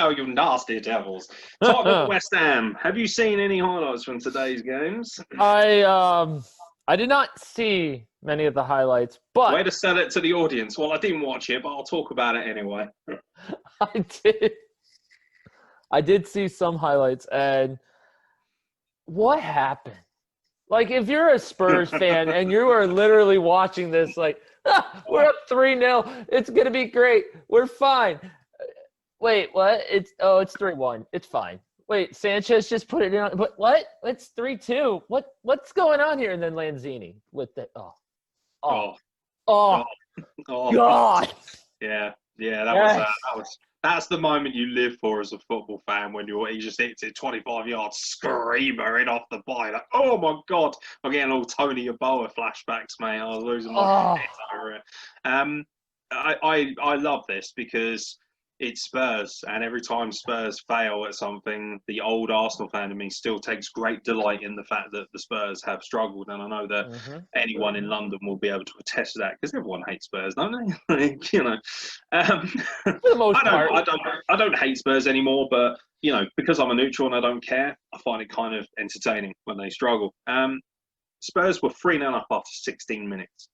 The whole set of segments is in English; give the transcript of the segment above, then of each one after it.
Oh, you nasty devils. Tottenham West Ham. Have you seen any highlights from today's games? I did not see many of the highlights, Way but to sell it to the audience. Well, I didn't watch it, but I'll talk about it anyway. I did. I did see some highlights, and what happened? Like, if you're a Spurs fan and you are literally watching this, like, we're up 3-0. It's gonna be great. We're fine. Wait, what? It's 3-1. It's fine. Wait, Sanchez just put it in. But what? It's 3-2. What's going on here? And then Lanzini with the oh Oh, oh oh, God. yeah. Yes. That's the moment you live for as a football fan when he just hits it 25 yards, screaming off the bye. Like, oh my God, I'm getting all Tony Yeboah flashbacks, mate. I was losing my shit over it. I love this because it's Spurs, and every time Spurs fail at something, the old Arsenal fan in me still takes great delight in the fact that the Spurs have struggled. And I know that anyone in London will be able to attest to that because everyone hates Spurs, don't they? For the most part. I don't hate Spurs anymore, but because I'm a neutral and I don't care, I find it kind of entertaining when they struggle. Spurs were 3-0 up after 16 minutes.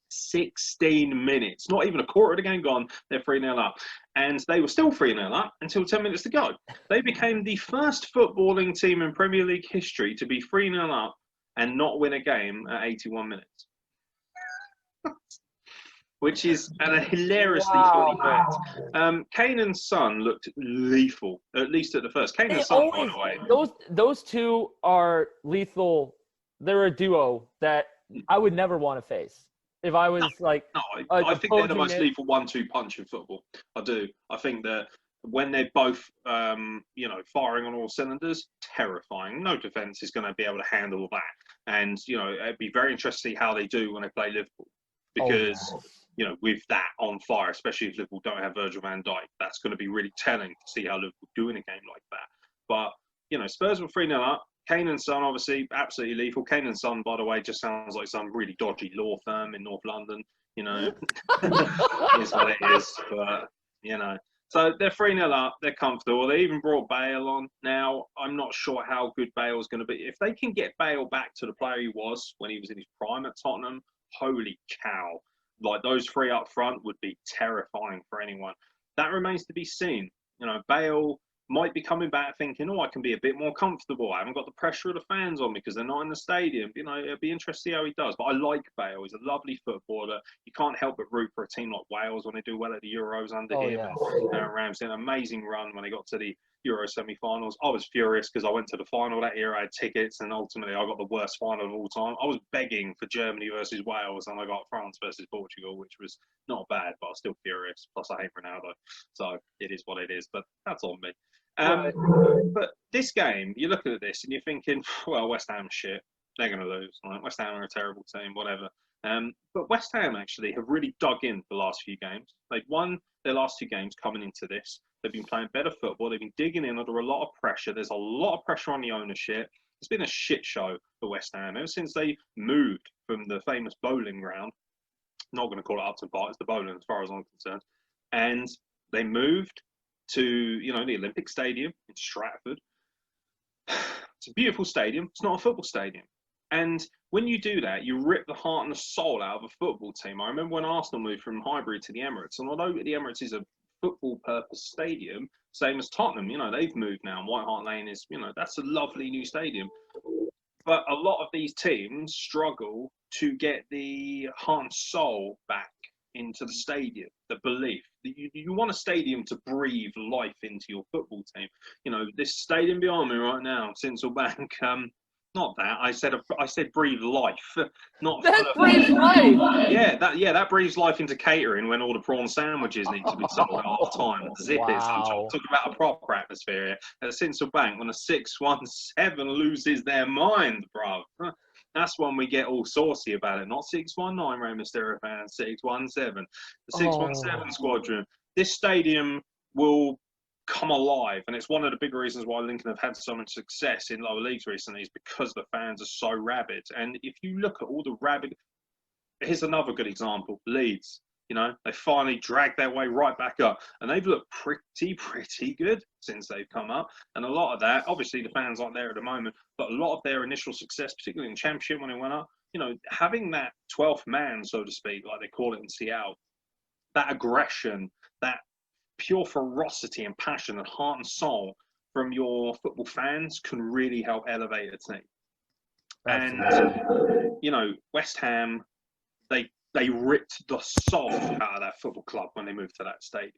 16 minutes, not even a quarter of the game gone, they're 3-0 up. And they were still 3-0 up until 10 minutes to go. They became the first footballing team in Premier League history to be 3-0 up and not win a game at 81 minutes. Which is a hilariously funny fact. Kane and Son looked lethal, at least at the first. Kane and Son, by the way. Those two are lethal. They're a duo that I would never want to face. If I was I think they're the most lethal 1-2 punch in football. I do. I think that when they're both, firing on all cylinders, terrifying. No defense is going to be able to handle that. And it'd be very interesting to see how they do when they play Liverpool, because with that on fire, especially if Liverpool don't have Virgil van Dijk, that's going to be really telling to see how Liverpool do in a game like that. But Spurs were 3-0 up. Kane and Son, obviously, absolutely lethal. Kane and Son, by the way, just sounds like some really dodgy law firm in North London. Is what it is. But, So they're 3-0 up. They're comfortable. They even brought Bale on. Now, I'm not sure how good Bale's going to be. If they can get Bale back to the player he was when he was in his prime at Tottenham, holy cow. Like, those three up front would be terrifying for anyone. That remains to be seen. Bale might be coming back thinking, I can be a bit more comfortable. I haven't got the pressure of the fans on me because they're not in the stadium. It'll be interesting to see how he does. But I like Bale. He's a lovely footballer. You can't help but root for a team like Wales when they do well at the Euros under him. Yeah. And Ramsey, an amazing run when they got to the Euro semi-finals. I was furious because I went to the final that year. I had tickets, and ultimately I got the worst final of all time. I was begging for Germany versus Wales, and I got France versus Portugal, which was not bad, but I was still furious. Plus, I hate Ronaldo. So it is what it is, but that's on me. But this game, you're looking at this and you're thinking, well, West Ham shit. They're going to lose. Right? West Ham are a terrible team, whatever. But West Ham actually have really dug in the last few games. They've won their last two games coming into this. They've been playing better football. They've been digging in under a lot of pressure. There's a lot of pressure on the ownership. It's been a shit show for West Ham ever since they moved from the famous bowling ground. Not going to call it Upton Park. It's the bowling as far as I'm concerned. And they moved to the Olympic Stadium in Stratford. It's a beautiful stadium. It's not a football stadium. And when you do that, you rip the heart and the soul out of a football team. I remember when Arsenal moved from Highbury to the Emirates, and although the Emirates is a football purpose stadium, same as Tottenham, they've moved now, and White Hart Lane is, that's a lovely new stadium. But a lot of these teams struggle to get the heart and soul back into the stadium, the belief. You want a stadium to breathe life into your football team. This stadium behind me right now, Sinsel Bank, not that. I said breathe life, not that breathes life. Yeah, that breathes life into catering when all the prawn sandwiches need to be sold at half time. Zip it. I'm talking about a proper atmosphere here. At Sinsel Bank, when a 617 loses their mind, bruv. That's when we get all saucy about it. Not 619, Rey Mysterio fans, 617. The 617 squadron. This stadium will come alive, and it's one of the big reasons why Lincoln have had so much success in lower leagues recently is because the fans are so rabid. And if you look at all the rabid, here's another good example: Leeds. You know, they finally dragged their way right back up, and they've looked pretty good since they've come up. And a lot of that, obviously, the fans aren't there at the moment, but a lot of their initial success, particularly in the Championship when they went up, you know, having that 12th man, so to speak, like they call it in Seattle, that aggression, that pure ferocity and passion and heart and soul from your football fans can really help elevate a team. Absolutely. And, you know, West Ham, they ripped the soul out of that football club when they moved to that stadium.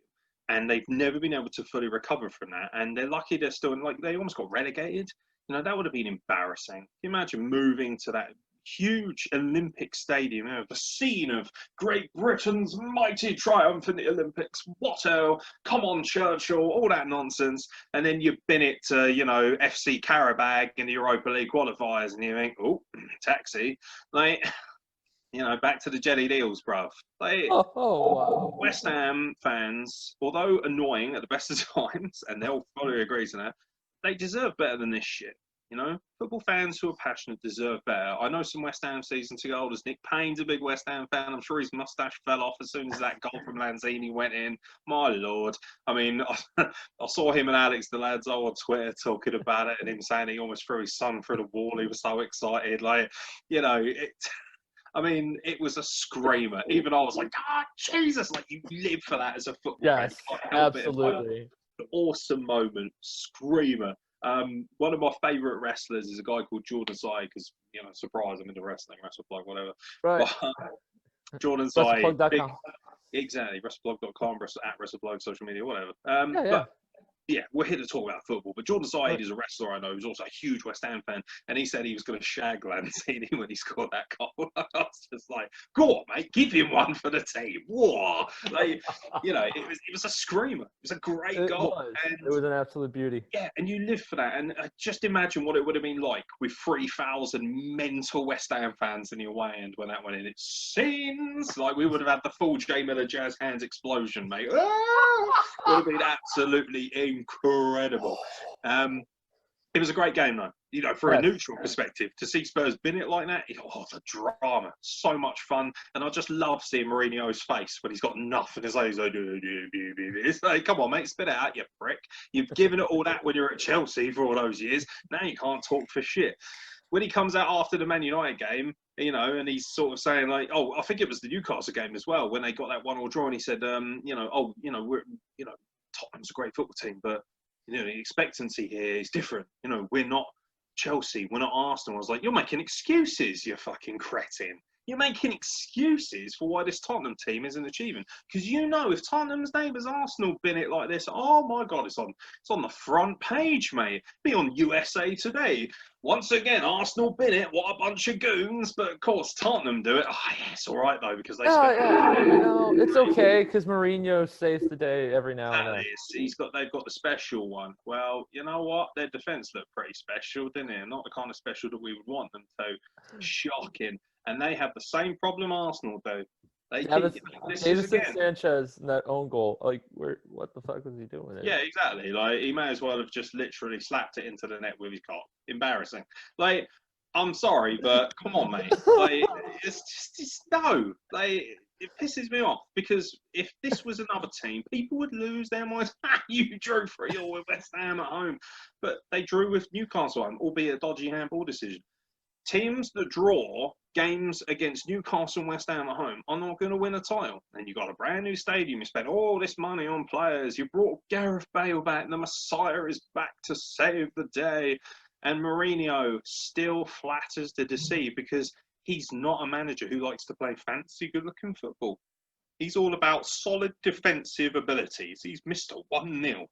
And they've never been able to fully recover from that. And they're lucky they're still, like, they almost got relegated. You know, that would have been embarrassing. Can you imagine moving to that huge Olympic stadium, you know, the scene of Great Britain's mighty triumph in the Olympics. What come on, Churchill, all that nonsense. And then you bin it to, you know, FC Qarabag in the Europa League qualifiers, and you think, oh, taxi. Like, you know, back to the jellied eels, bruv. Like, wow. West Ham fans, although annoying at the best of times, and they'll fully agree to that, they deserve better than this shit. You know, football fans who are passionate deserve better. I know some West Ham season ticket holders. Nick Payne's a big West Ham fan. I'm sure his mustache fell off as soon as that goal from Lanzini went in. My Lord. I mean, I saw him and Alex the lads on Twitter talking about it, and him saying he almost threw his son through the wall. He was so excited. Like, you know, I mean, it was a screamer. Even I was like, Jesus, like, you live for that as a football fan. Yes, absolutely. An awesome moment, screamer. One of my favourite wrestlers is a guy called Jordan Sai, because, you know, surprise, I'm into wrestling, WrestleBlog, whatever. Right. But, Jordan Sai. WrestleBlog.com. Exactly, WrestleBlog.com, at WrestleBlog, social media, whatever. Yeah. But, yeah, we're here to talk about football. But Jordan Said is a wrestler I know who's also a huge West Ham fan, and he said he was going to shag Lanzini when he scored that goal. I was just like, go on, mate, give him one for the team. Whoa! Like, you know, it was a screamer. It was a great goal. It was an absolute beauty. Yeah, and you live for that. And just imagine what it would have been like with 3,000 mental West Ham fans in the away end when that went in. It seems like we would have had the full J Miller Jazz Hands explosion, mate. It would have been absolutely incredible. It was a great game, though. You know, for a neutral perspective, to see Spurs bin it like that, the drama, so much fun. And I just love seeing Mourinho's face when he's got nothing to say. He's like, it's like, come on, mate, spit it out, you prick. You've given it all that when you're at Chelsea for all those years. Now you can't talk for shit. When he comes out after the Man United game, you know, and he's sort of saying like, oh, I think it was the Newcastle game as well, when they got that 1-1 draw, and he said, Tottenham's a great football team, but, you know, the expectancy here is different. You know, we're not Chelsea, we're not Arsenal. I was like, you're making excuses, you fucking cretin. You're making excuses for why this Tottenham team isn't achieving. Because you know, if Tottenham's neighbours Arsenal bin it like this, oh my God, it's on the front page, mate. Be on USA Today. Once again, Arsenal bin it. What a bunch of goons. But of course, Tottenham do it. Oh, yeah, it's all right though, because they it's okay because Mourinho saves the day every now and then. They've got the special one. Well, you know what? Their defence looked pretty special, didn't it? Not the kind of special that we would want them to. Shocking. And they have the same problem Arsenal do. Davison Sanchez in that own goal. Like, what the fuck was he doing? Yeah, exactly. Like, he may as well have just literally slapped it into the net with his cock. Embarrassing. Like, I'm sorry, but come on, mate. Like, it's no. Like, it pisses me off because if this was another team, people would lose their minds. You drew 3-0 with West Ham at home, but they drew with Newcastle home, albeit a dodgy handball decision. Teams that draw games against Newcastle and West Ham at home are not going to win a title. And you've got a brand new stadium. You spent all this money on players. You brought Gareth Bale back. The Messiah is back to save the day. And Mourinho still flatters to deceive because he's not a manager who likes to play fancy, good-looking football. He's all about solid defensive abilities. He's Mr. 1-0.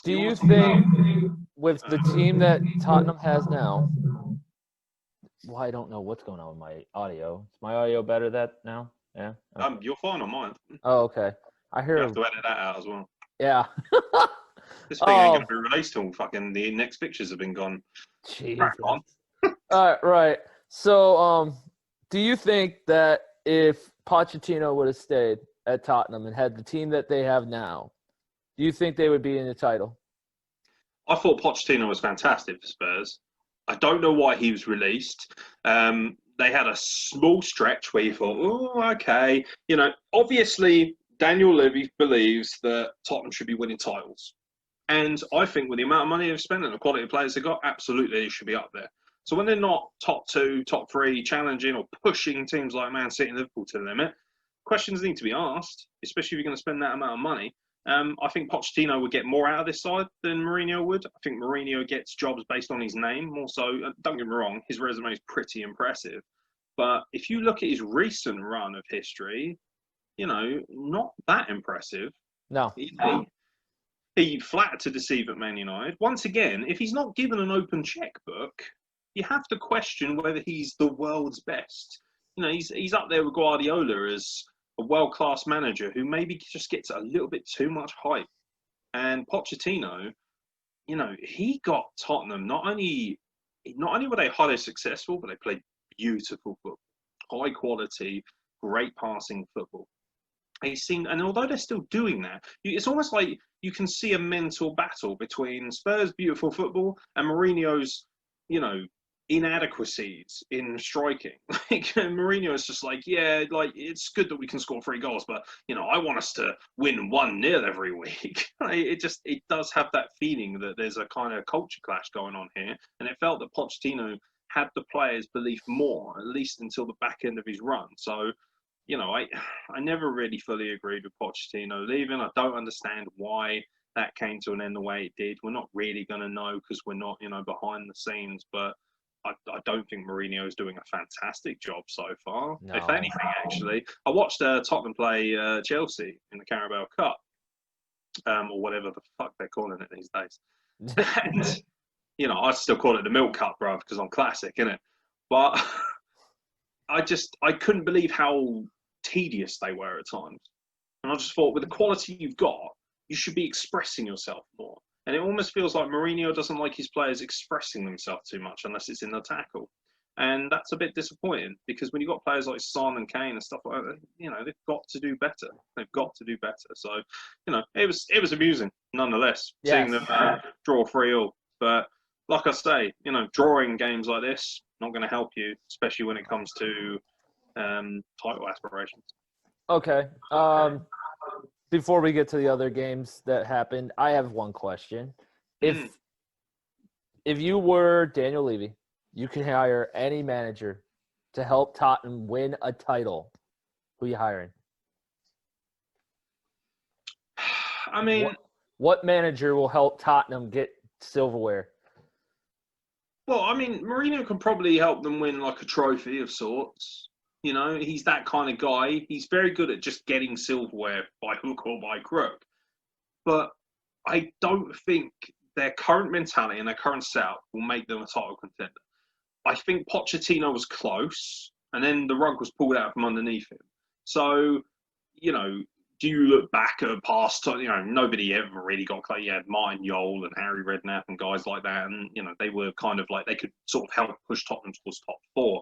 Do you think with the team that Tottenham has now, well, I don't know what's going on with my audio. Is my audio better now? Yeah. Okay. You're fine on mine. Oh, okay. I hear. You have to edit that out as well. Yeah. This thing ain't gonna be released till fucking the next pictures have been gone. Jesus. Right. So, do you think that if Pochettino would have stayed at Tottenham and had the team that they have now, do you think they would be in the title? I thought Pochettino was fantastic for Spurs. I don't know why he was released. they had a small stretch where you thought, oh, okay. You know, obviously, Daniel Levy believes that Tottenham should be winning titles. And I think with the amount of money they've spent and the quality of players they've got, absolutely they should be up there. So when they're not top 2, top 3, challenging or pushing teams like Man City and Liverpool to the limit, questions need to be asked, especially if you're going to spend that amount of money. I think Pochettino would get more out of this side than Mourinho would. I think Mourinho gets jobs based on his name more so. Don't get me wrong, his resume is pretty impressive. But if you look at his recent run of history, you know, not that impressive. No. He flattered to deceive at Man United. Once again, if he's not given an open checkbook, you have to question whether he's the world's best. You know, he's up there with Guardiola as a world-class manager who maybe just gets a little bit too much hype. And Pochettino, you know, he got Tottenham, not only were they highly successful, but they played beautiful football, high quality, great passing football. And although they're still doing that, it's almost like you can see a mental battle between Spurs' beautiful football and Mourinho's, you know, inadequacies in striking. Like Mourinho's just like, yeah, like it's good that we can score 3 goals, but you know, I want us to win 1-0 every week. It does have that feeling that there's a kind of culture clash going on here, and it felt that Pochettino had the players' belief more, at least until the back end of his run. So, you know, I never really fully agreed with Pochettino leaving. I don't understand why that came to an end the way it did. We're not really going to know because we're not, you know, behind the scenes. But I don't think Mourinho is doing a fantastic job so far. No. If anything, actually, I watched Tottenham play Chelsea in the Carabao Cup, or whatever the fuck they're calling it these days. And, you know, I still call it the Milk Cup, bruv, because I'm classic, innit? But I couldn't believe how tedious they were at times. And I just thought, with the quality you've got, you should be expressing yourself more. And it almost feels like Mourinho doesn't like his players expressing themselves too much unless it's in the tackle. And that's a bit disappointing because when you've got players like Son and Kane and stuff like that, you know, they've got to do better. They've got to do better. So, you know, it was amusing nonetheless, seeing them draw 3-3. But like I say, you know, drawing games like this, not going to help you, especially when it comes to title aspirations. Okay. Before we get to the other games that happened, I have one question. If you were Daniel Levy, you could hire any manager to help Tottenham win a title. Who are you hiring? I mean, what manager will help Tottenham get silverware? Well, I mean, Mourinho can probably help them win like a trophy of sorts. You know, he's that kind of guy. He's very good at just getting silverware by hook or by crook. But I don't think their current mentality and their current setup will make them a title contender. I think Pochettino was close, and then the rug was pulled out from underneath him. So, you know, do you look back at past, you know, nobody ever really got close. You had Martin Yole and Harry Redknapp and guys like that. And, you know, they were kind of like, they could sort of help push Tottenham towards top 4.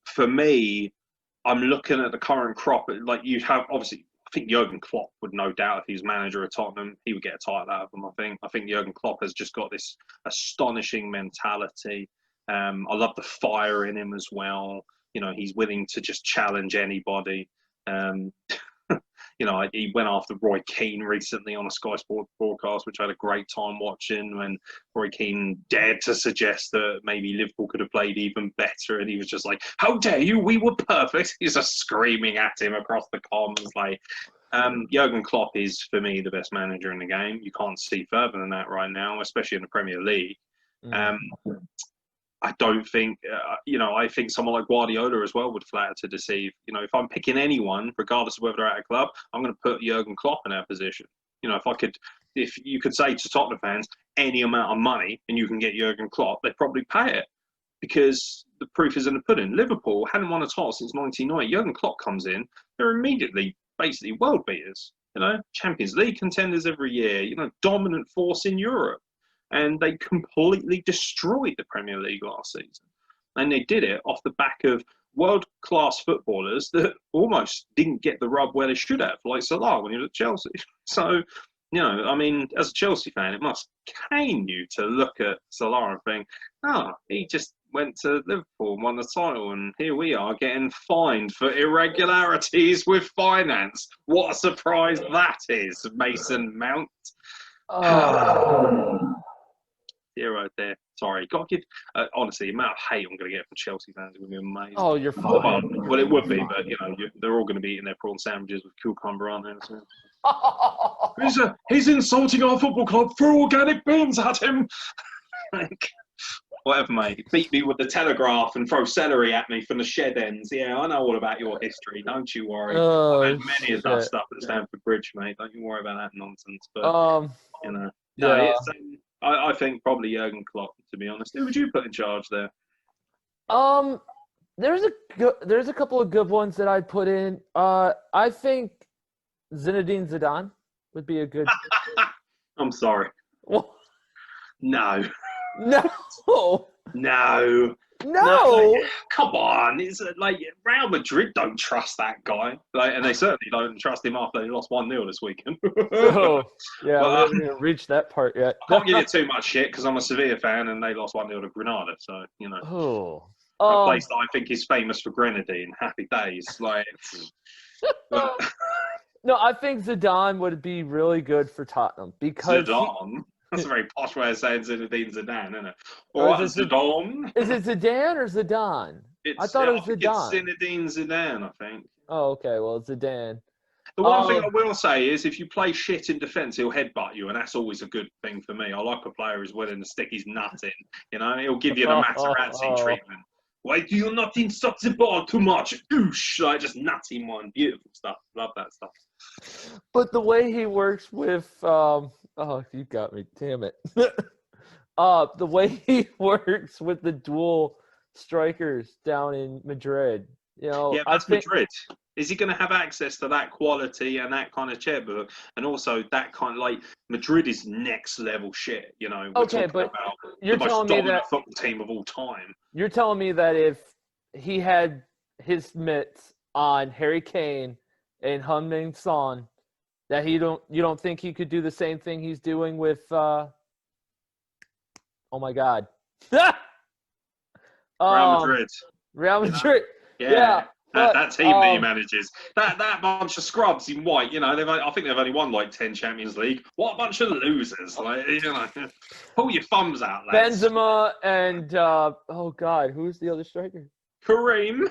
For me, I'm looking at the current crop. Like you have, obviously, I think Jurgen Klopp would no doubt, if he's manager of Tottenham, he would get a title out of them, I think Jurgen Klopp has just got this astonishing mentality. I love the fire in him as well. You know, he's willing to just challenge anybody. You know, he went after Roy Keane recently on a Sky Sports broadcast, which I had a great time watching, when Roy Keane dared to suggest that maybe Liverpool could have played even better. And he was just like, how dare you? We were perfect. He's just screaming at him across the comms. Like, Jurgen Klopp is, for me, the best manager in the game. You can't see further than that right now, especially in the Premier League. I don't think, you know, I think someone like Guardiola as well would flatter to deceive. You know, if I'm picking anyone, regardless of whether they're at a club, I'm going to put Jurgen Klopp in our position. You know, if you could say to Tottenham fans, any amount of money and you can get Jurgen Klopp, they'd probably pay it because the proof is in the pudding. Liverpool hadn't won a title since 1990. Jurgen Klopp comes in, they're immediately basically world beaters. You know, Champions League contenders every year, you know, dominant force in Europe. And they completely destroyed the Premier League last season. And they did it off the back of world-class footballers that almost didn't get the rub where they should have, like Salah when he was at Chelsea. So, you know, I mean, as a Chelsea fan, it must cane you to look at Salah and think, he just went to Liverpool and won the title, and here we are getting fined for irregularities with finance. What a surprise that is, Mason Mount. Oh. 0 there. Sorry, got to give. Honestly, the amount of hate I'm going to get from Chelsea fans is going to be amazing. Oh, you're fine. Well, it would be, but they're all going to be eating their prawn sandwiches with cucumber, aren't they? So. He's insulting our football club. Throw organic beans at him. Whatever, mate. Beat me with the Telegraph and throw celery at me from the shed ends. Yeah, I know all about your history. Don't you worry. I've had many of that stuff at Stamford Bridge, mate. Don't you worry about that nonsense. But yeah. I think probably Jurgen Klopp, to be honest. Who would you put in charge there? There's a couple of good ones that I'd put in. I think Zinedine Zidane would be a good. I'm sorry. What? No. Come on, it's like Real Madrid don't trust that guy, and they certainly don't trust him after they lost 1-0 this weekend. Yeah, we haven't even reached that part yet. I can't give you too much shit because I'm a Sevilla fan and they lost 1-0 to Granada, so a place that I think is famous for grenadine. Happy days, No, I think Zidane would be really good for Tottenham because Zidane. That's a very posh way of saying Zinedine Zidane, isn't it? Or Zidane. Is it Zidane or Zidane? I thought it was Zidane. It's Zinedine Zidane, I think. Oh, okay. Well, Zidane. The one thing I will say is if you play shit in defence, he'll headbutt you, and that's always a good thing for me. I like a player who's willing to stick his nut in. He'll give you the Materazzi treatment. Why do you not insult the ball too much? Oosh! Just nut him one. Beautiful stuff. Love that stuff. But the way he works with you got me. Damn it. The way he works with the dual strikers down in Madrid. Yeah, that's Madrid. Is he going to have access to that quality and that kind of checkbook? And also that kind of Madrid is next level shit. Okay, but you're telling me that football team of all time. You're telling me that if he had his mitts on Harry Kane and Heung-min Son, that you don't think he could do the same thing he's doing with oh my God. Real Madrid. Yeah. That team that he manages. That bunch of scrubs in white, I think they've only won 10 Champions League. What a bunch of losers. Pull your thumbs out, lads. Benzema and oh God, who's the other striker? Kareem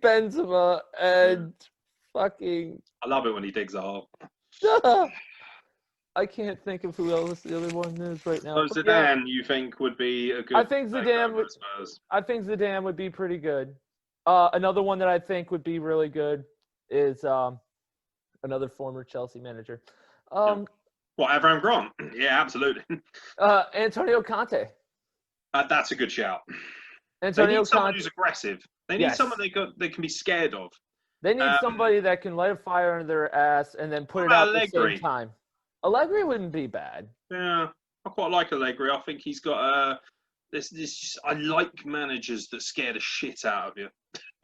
Benzema and fucking I love it when he digs a hole. I can't think of who else the other one is right now. So Zidane, you think would be a good? I think Zidane would be pretty good. Another one that I think would be really good is another former Chelsea manager. Aeron Grant? Yeah, absolutely. Antonio Conte. That's a good shout. Antonio they need someone Conte. who's aggressive. They need someone they can be scared of. They need somebody that can light a fire under their ass and then put it out at the same time. Allegri wouldn't be bad. Yeah, I quite like Allegri. I think he's got I like managers that scare the shit out of you.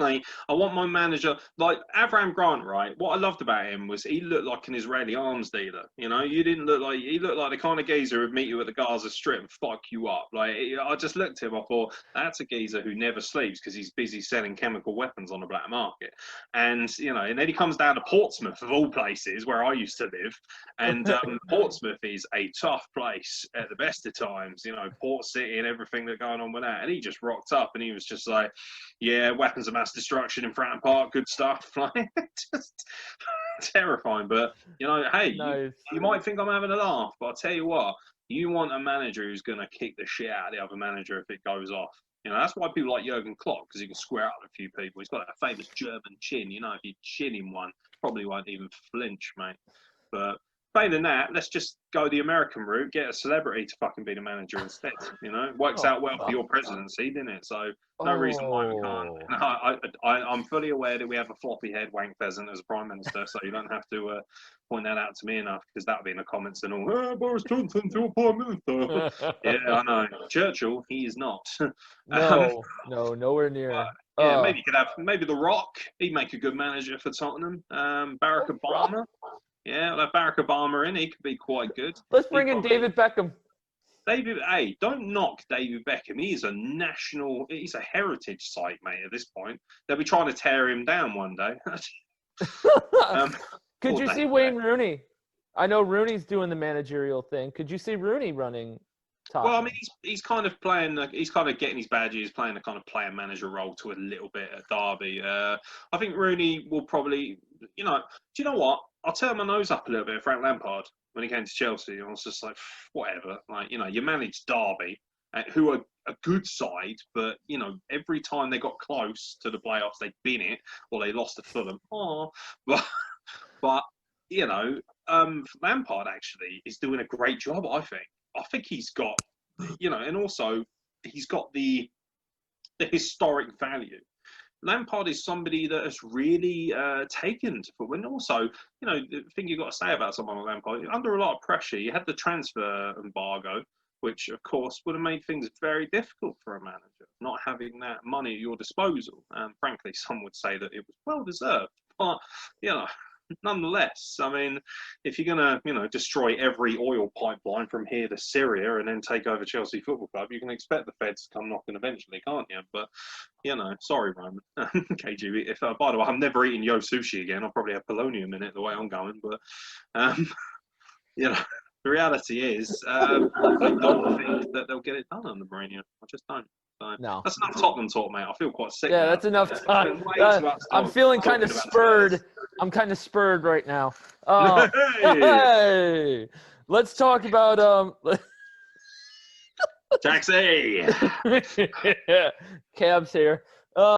I want my manager like Aeron Grant, right? What I loved about him was he looked like an Israeli arms dealer. You didn't look like he looked like the kind of geezer who'd meet you at the Gaza Strip and fuck you up. I just looked at him, I thought that's a geezer who never sleeps because he's busy selling chemical weapons on the black market. And and then he comes down to Portsmouth of all places where I used to live, and Portsmouth is a tough place at the best of times. Port City and everything that's going on with that. And he just rocked up and he was just like, yeah, weapons of mass destruction in Fratton Park, good stuff. Just terrifying. But hey, nice. you might think I'm having a laugh, but I'll tell you what, you want a manager who's going to kick the shit out of the other manager if it goes off. That's why people like Jurgen Klopp, because he can square up a few people. He's got that famous German chin. If you chin him one, probably won't even flinch, mate. But failing than that, let's just go the American route, get a celebrity to fucking be the manager instead. Works out well for your presidency, didn't it? So no reason why we can't. I'm fully aware that we have a floppy head wank pheasant as a prime minister, so you don't have to point that out to me enough, because that'll be in the comments and all. Boris Johnson's your prime minister. Yeah, I know. Churchill, he is not. No, nowhere near. Maybe you could have The Rock. He'd make a good manager for Tottenham. Barack Obama. Yeah, we'll have Barack Obama in. He could be quite good. Let's bring in David Beckham. David, hey, don't knock David Beckham. He's a heritage site, mate, at this point. They'll be trying to tear him down one day. Could you see Wayne Rooney? I know Rooney's doing the managerial thing. Could you see Rooney running Tottenham? Well, I mean, he's kind of playing. He's kind of getting his badges. He's playing a kind of player manager role to a little bit at Derby. I think Rooney will probably, do you know what? I'll turn my nose up a little bit at Frank Lampard when he came to Chelsea. I was just like, whatever. Like, you managed Derby, who are a good side, but every time they got close to the playoffs, they'd been it, or they lost to Fulham. But Lampard actually is doing a great job. I think he's got, and also he's got the historic value. Lampard is somebody that has really taken to football. And also, the thing you've got to say about someone like Lampard, under a lot of pressure, you had the transfer embargo, which, of course, would have made things very difficult for a manager, not having that money at your disposal. And frankly, some would say that it was well-deserved. But, nonetheless, I mean, if you're going to, destroy every oil pipeline from here to Syria and then take over Chelsea Football Club, you can expect the feds to come knocking eventually, can't you? But, sorry, Roman. KG, by the way, I'm never eating Yo Sushi again. I'll probably have polonium in it the way I'm going. But, the reality is, I don't think that they'll get it done under Mourinho. I just don't. So, no. That's enough Tottenham talk, mate. I feel quite sick. Yeah, that's enough time. I'm feeling kind of spurred. I'm kind of spurred right now. Hey! Let's talk about Taxi. Cab's here.